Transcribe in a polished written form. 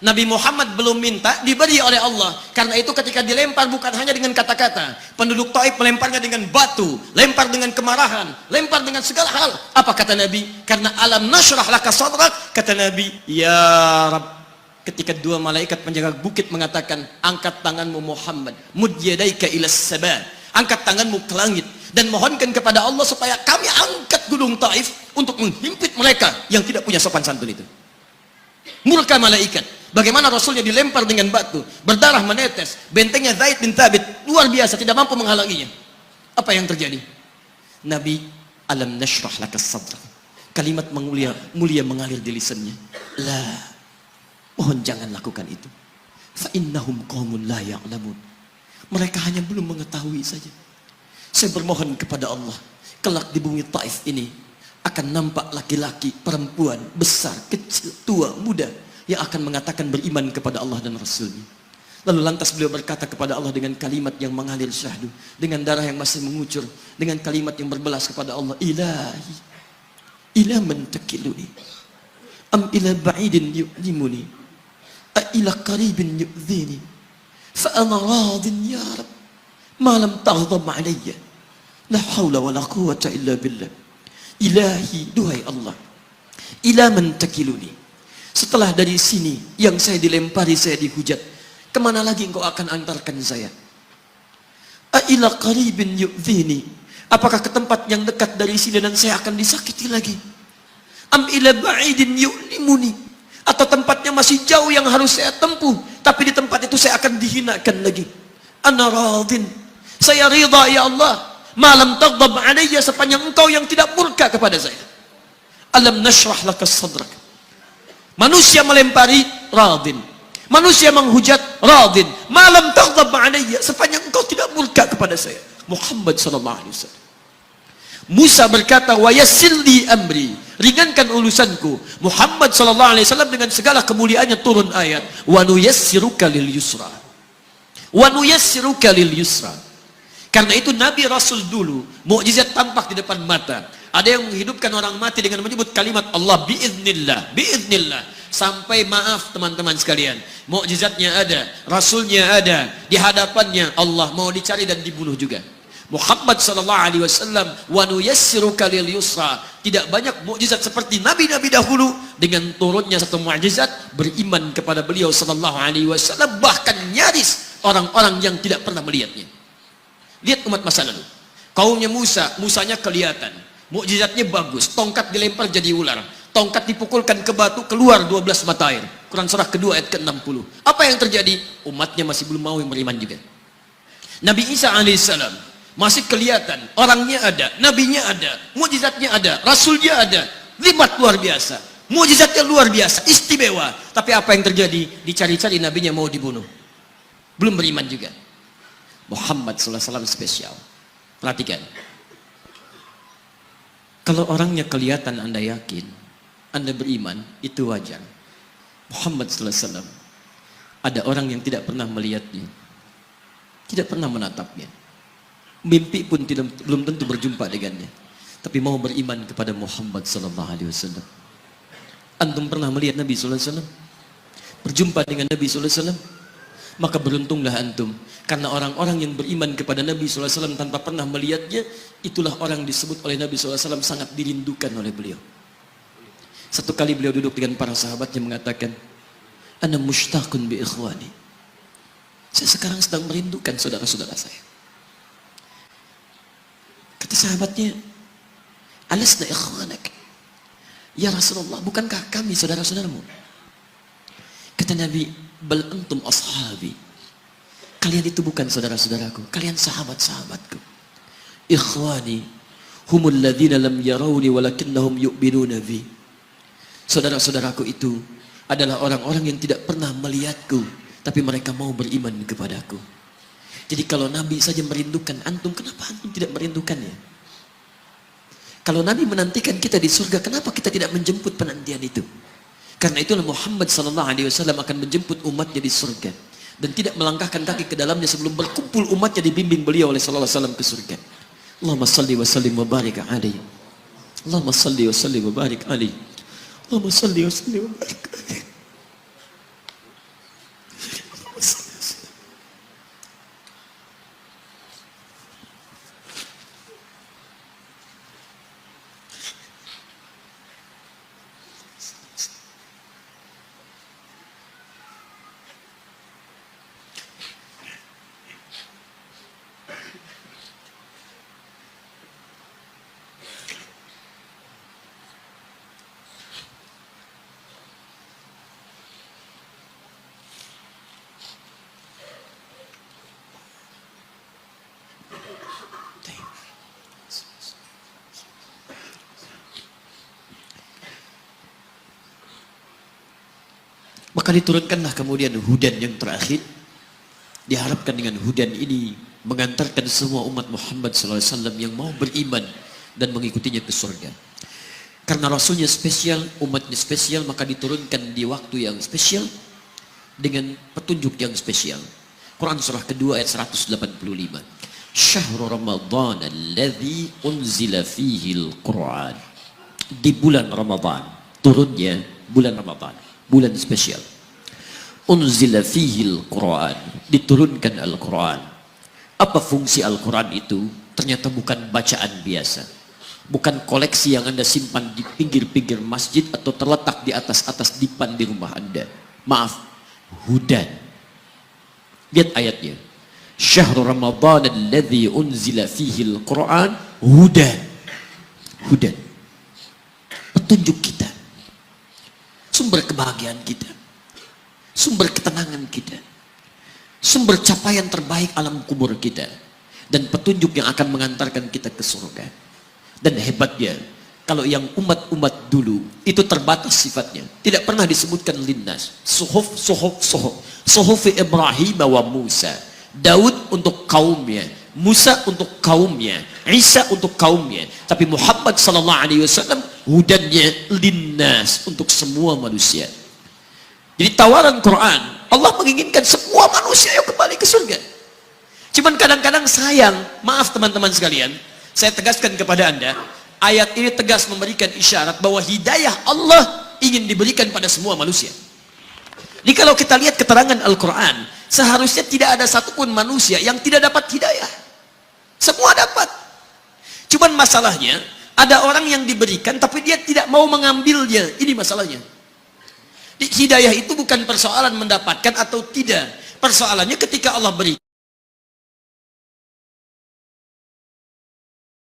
Nabi Muhammad belum minta, diberi oleh Allah. Karena itu ketika dilempar bukan hanya dengan kata-kata. Penduduk Taif melemparnya dengan batu, lempar dengan kemarahan, lempar dengan segala hal. Apa kata Nabi? Karena alam nashrah laka sadrak, kata Nabi, ya Rabb. Ketika dua malaikat penjaga bukit mengatakan, angkat tanganmu Muhammad, mud yadaika ilas sama, angkat tanganmu ke langit dan mohonkan kepada Allah supaya kami angkat gunung Taif untuk menghimpit mereka yang tidak punya sopan santun itu. Murka malaikat. Bagaimana Rasulnya dilempar dengan batu, berdarah menetes, bentengnya Zaid bin Thabit luar biasa, tidak mampu menghalanginya. Apa yang terjadi? Nabi, alam nashrah laka sadrak. Kalimat mulia mengalir di lisannya. La, mohon jangan lakukan itu. Fa innahum qaumun la ya'lamun. Mereka hanya belum mengetahui saja. Saya bermohon kepada Allah, kelak di bumi Taif ini akan nampak laki-laki, perempuan, besar, kecil, tua, muda yang akan mengatakan beriman kepada Allah dan Rasulnya. Lalu lantas beliau berkata kepada Allah dengan kalimat yang mengalir syahdu, dengan darah yang masih mengucur, dengan kalimat yang berbelas kepada Allah, Ilahi, ila man takiluni, am ila ba'idin yu'limuni, a ila qaribin yu'zini, fa ana radin ya Rab, ma lam taghdab alayya, la hawla wa la quwwata illa billah. Ilahi, duhai Allah, ila man takiluni, setelah dari sini yang saya dilempari, saya dihujat, kemana lagi engkau akan antarkan saya? A'ila qaribin yu'zini, apakah ke tempat yang dekat dari sini dan saya akan disakiti lagi? Am ila ba'idin yu'limuni, atau tempatnya masih jauh yang harus saya tempuh, tapi di tempat itu saya akan dihinakan lagi. Ana radin, saya ridha ya Allah, malam taghdab alayya, sepanjang engkau yang tidak murka kepada saya. Alam nashrah laka sadrak. Manusia melempari, radin. Manusia menghujat, radin. Malam taghdab alayya, sepanjang engkau tidak murka kepada saya. Muhammad sallallahu alaihi wasallam. Musa berkata, wa yassir li amri, ringankan urusanku. Muhammad sallallahu alaihi wasallam dengan segala kemuliaannya turun ayat, wa nuyassiruka lil yusra. Wa nuyassiruka lil yusra. Karena itu Nabi Rasul dulu mukjizat tampak di depan mata. Ada yang menghidupkan orang mati dengan menyebut kalimat Allah biiznillah, biiznillah. Sampai maaf teman-teman sekalian, mukjizatnya ada, Rasulnya ada, di hadapannya Allah mau dicari dan dibunuh juga. Muhammad sallallahu alaihi wasallam, wa nuyassiruka lil yusra. Tidak banyak mukjizat seperti nabi-nabi dahulu, dengan turunnya satu mukjizat beriman kepada beliau sallallahu alaihi wasallam, bahkan nyaris orang-orang yang tidak pernah melihatnya. Lihat umat masa lalu. Kaumnya Musa, Musanya kelihatan. Mukjizatnya bagus, tongkat dilempar jadi ular, tongkat dipukulkan ke batu keluar 12 mata air. Quran surah kedua ayat ke-60. Apa yang terjadi? Umatnya masih belum mau beriman juga. Nabi Isa alaihissalam masih kelihatan, orangnya ada, nabinya ada, mukjizatnya ada, rasulnya ada, libat luar biasa, mukjizatnya luar biasa, istimewa. Tapi apa yang terjadi? Dicari-cari nabinya mau dibunuh, belum beriman juga. Muhammad sallallahu alaihi wasallam spesial. Perhatikan. Kalau orangnya kelihatan Anda yakin, Anda beriman, itu wajar. Muhammad sallallahu alaihi wasallam, ada orang yang tidak pernah melihatnya, tidak pernah menatapnya, mimpi pun belum tentu berjumpa dengannya, tapi mau beriman kepada Muhammad sallallahu alaihi wasallam. Antum pernah melihat Nabi sallallahu alaihi wasallam? Berjumpa dengan Nabi sallallahu alaihi wasallam? Maka beruntunglah antum, karena orang-orang yang beriman kepada Nabi sallallahu alaihi wasallam tanpa pernah melihatnya, itulah orang disebut oleh Nabi sallallahu alaihi wasallam sangat dirindukan oleh beliau. Satu kali beliau duduk dengan para sahabatnya mengatakan, ana mushtaqun bi ikhwani, saya sekarang sedang merindukan saudara-saudara saya. Kata sahabatnya, alasna ikhwanak ya Rasulullah, bukankah kami saudara-saudaramu? Kata Nabi, bal antum ashabi, kalian itu bukan saudara-saudaraku, kalian sahabat-sahabatku. Ikhwani humul ladzina lam yarawni walakinnahum yu'minuna bi, saudara-saudaraku itu adalah orang-orang yang tidak pernah melihatku, tapi mereka mau beriman kepadaku. Jadi kalau Nabi saja merindukan antum, kenapa antum tidak merindukannya? Kalau Nabi menantikan kita di surga, kenapa kita tidak menjemput penantian itu? Karena itulah Muhammad sallallahu alaihi wasallam akan menjemput umatnya di surga dan tidak melangkahkan kaki ke dalamnya sebelum berkumpul umatnya dibimbing beliau oleh sallallahu alaihi wasallam ke surga. Allahumma salli wa sallim wa barik alaihi. Allahumma salli wa sallim wa barik alaihi. Allahumma salli wa sallim wa barik alaihi. Maka diturunkanlah kemudian hudan yang terakhir. Diharapkan dengan hudan ini mengantarkan semua umat Muhammad SAW yang mau beriman dan mengikutinya ke surga. Karena Rasulnya spesial, umatnya spesial, maka diturunkan di waktu yang spesial dengan petunjuk yang spesial. Quran surah kedua ayat 185. Syahrul Ramadan alladzi unzila fihi al-Quran. Di bulan Ramadan, turunnya bulan Ramadan, bulan spesial. Unzila fihi al-Quran, diturunkan Al-Quran. Apa fungsi Al-Quran itu? Ternyata bukan bacaan biasa. Bukan koleksi yang Anda simpan di pinggir-pinggir masjid atau terletak di atas-atas dipan di rumah Anda. Maaf, hudan. Lihat ayatnya. Syahrul Ramadan alladzi unzila fihi al-Quran hudan. Hudan. Petunjuk kita. Sumber kebahagiaan kita. Sumber ketenangan kita. Sumber capaian terbaik alam kubur kita. Dan petunjuk yang akan mengantarkan kita ke surga. Dan hebatnya, kalau yang umat-umat dulu itu terbatas sifatnya, tidak pernah disebutkan linnas. Suhuf Ibrahim wa Musa. Daud untuk kaumnya, Musa untuk kaumnya, Isa untuk kaumnya. Tapi Muhammad SAW hudannya linnas, untuk semua manusia. Jadi tawaran Quran, Allah menginginkan semua manusia yang kembali ke surga. Cuman kadang-kadang sayang, maaf teman-teman sekalian, saya tegaskan kepada Anda, ayat ini tegas memberikan isyarat bahwa hidayah Allah ingin diberikan pada semua manusia. Jadi kalau kita lihat keterangan Al-Quran, seharusnya tidak ada satupun manusia yang tidak dapat hidayah. Semua dapat. Cuman masalahnya, ada orang yang diberikan tapi dia tidak mau mengambilnya. Ini masalahnya. Hidayah itu bukan persoalan mendapatkan atau tidak. Persoalannya ketika Allah beri.